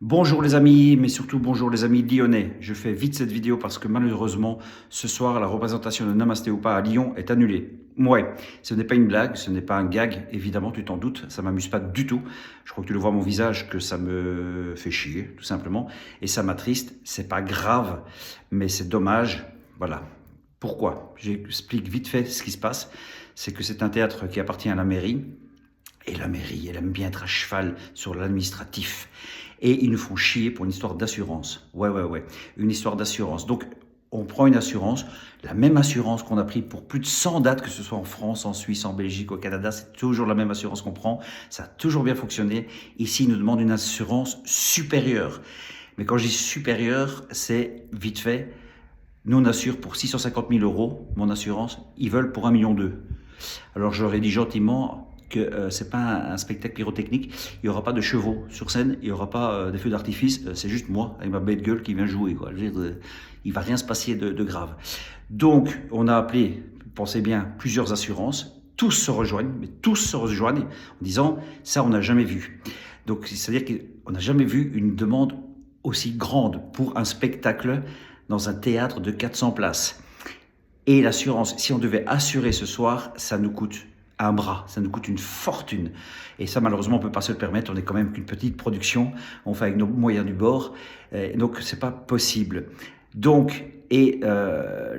Bonjour les amis, mais surtout bonjour les amis lyonnais. Je fais vite cette vidéo parce que malheureusement, ce soir, la représentation de Namasté ou pas à Lyon est annulée. Ouais, ce n'est pas une blague, ce n'est pas un gag, évidemment, tu t'en doutes, ça m'amuse pas du tout. Je crois que tu le vois à mon visage que ça me fait chier, tout simplement, et ça m'attriste. C'est pas grave, mais c'est dommage. Voilà. Pourquoi? J'explique vite fait ce qui se passe. C'est que c'est un théâtre qui appartient à la mairie. Et la mairie, elle aime bien être à cheval sur l'administratif. Et ils nous font chier pour une histoire d'assurance. Ouais. Une histoire d'assurance. Donc, on prend une assurance, la même assurance qu'on a pris pour plus de 100 dates, que ce soit en France, en Suisse, en Belgique, au Canada, c'est toujours la même assurance qu'on prend. Ça a toujours bien fonctionné. Ici, ils nous demandent une assurance supérieure. Mais quand je dis supérieure, c'est vite fait. Nous, on assure pour 650 000 euros, mon assurance. Ils veulent pour 1,2 million. Alors, je leur ai dit gentiment que c'est pas un spectacle pyrotechnique, il n'y aura pas de chevaux sur scène, il n'y aura pas des feux d'artifice, c'est juste moi, avec ma bête gueule qui vient jouer. Quoi. Je veux dire, il va rien se passer de grave. Donc, on a appelé, pensez bien, plusieurs assurances, tous se rejoignent, mais tous se rejoignent en disant, ça, on n'a jamais vu. Donc, c'est-à-dire qu'on n'a jamais vu une demande aussi grande pour un spectacle dans un théâtre de 400 places. Et l'assurance, si on devait assurer ce soir, ça nous coûte un bras, ça nous coûte une fortune. Et ça, malheureusement, on ne peut pas se le permettre. On est quand même qu'une petite production, on fait avec nos moyens du bord, donc c'est pas possible. Donc,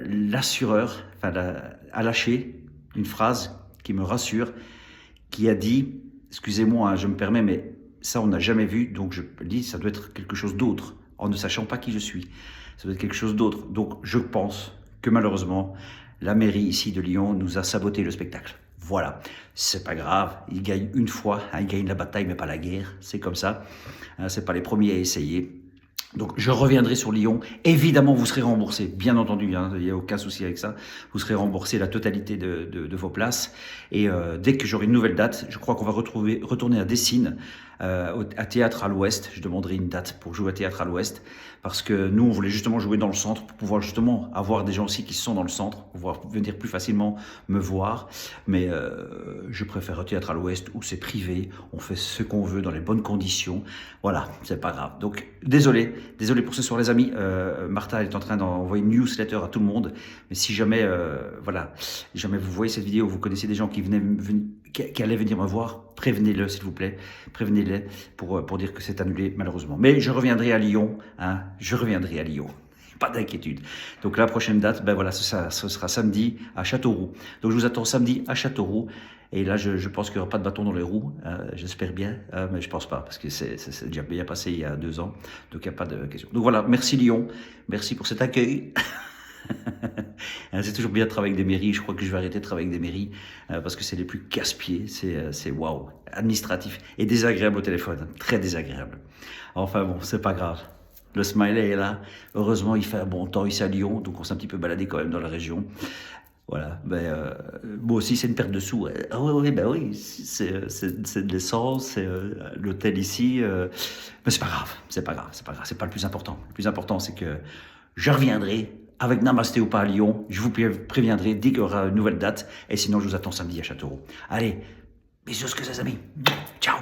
l'assureur a lâché une phrase qui me rassure, qui a dit, excusez-moi, hein, je me permets, mais ça, on n'a jamais vu, donc je dis, ça doit être quelque chose d'autre, en ne sachant pas qui je suis. Ça doit être quelque chose d'autre. Donc, je pense que malheureusement, la mairie ici de Lyon nous a saboté le spectacle. Voilà, c'est pas grave, ils gagnent une fois, hein, ils gagnent la bataille mais pas la guerre, c'est comme ça, hein, c'est pas les premiers à essayer. Donc je reviendrai sur Lyon, évidemment vous serez remboursé, bien entendu, hein, il n'y a aucun souci avec ça, vous serez remboursé la totalité de vos places, et dès que j'aurai une nouvelle date, je crois qu'on va retourner à Dessines, à Théâtre à l'Ouest, je demanderai une date pour jouer à Théâtre à l'Ouest, parce que nous on voulait justement jouer dans le centre, pour pouvoir justement avoir des gens aussi qui sont dans le centre, pour pouvoir venir plus facilement me voir, mais je préfère au Théâtre à l'Ouest où c'est privé, on fait ce qu'on veut dans les bonnes conditions, voilà, c'est pas grave. Donc désolé pour ce soir les amis, Martha est en train d'envoyer une newsletter à tout le monde, mais si jamais, voilà, jamais vous voyez cette vidéo, vous connaissez des gens qui allaient venir me voir, prévenez-le s'il vous plaît, prévenez-les pour dire que c'est annulé malheureusement. Mais je reviendrai à Lyon, hein, je reviendrai à Lyon. Pas d'inquiétude. Donc la prochaine date, ben voilà, ce sera samedi à Châteauroux. Donc je vous attends samedi à Châteauroux. Et là, je pense qu'il n'y aura pas de bâton dans les roues. J'espère bien, mais je pense pas, parce que c'est déjà bien passé il y a 2 ans. Donc il n'y a pas de question. Donc voilà, merci Lyon. Merci pour cet accueil. C'est toujours bien de travailler avec des mairies. Je crois que je vais arrêter de travailler avec des mairies parce que c'est les plus casse-pieds. C'est waouh, administratif et désagréable au téléphone. Très désagréable. Enfin bon, c'est pas grave. Le smiley est là. Heureusement, il fait un bon temps ici à Lyon, donc on s'est un petit peu baladé quand même dans la région. Voilà. Moi aussi, c'est une perte de sous. Ah oui, ben oui, c'est de l'essence, c'est l'hôtel ici. Mais c'est pas grave, c'est pas grave, c'est pas grave, c'est pas le plus important. Le plus important, c'est que je reviendrai avec Namasté ou pas à Lyon. Je vous préviendrai dès qu'il y aura une nouvelle date. Et sinon, je vous attends samedi à Châteauroux. Allez, bisous, que les amis. Ciao.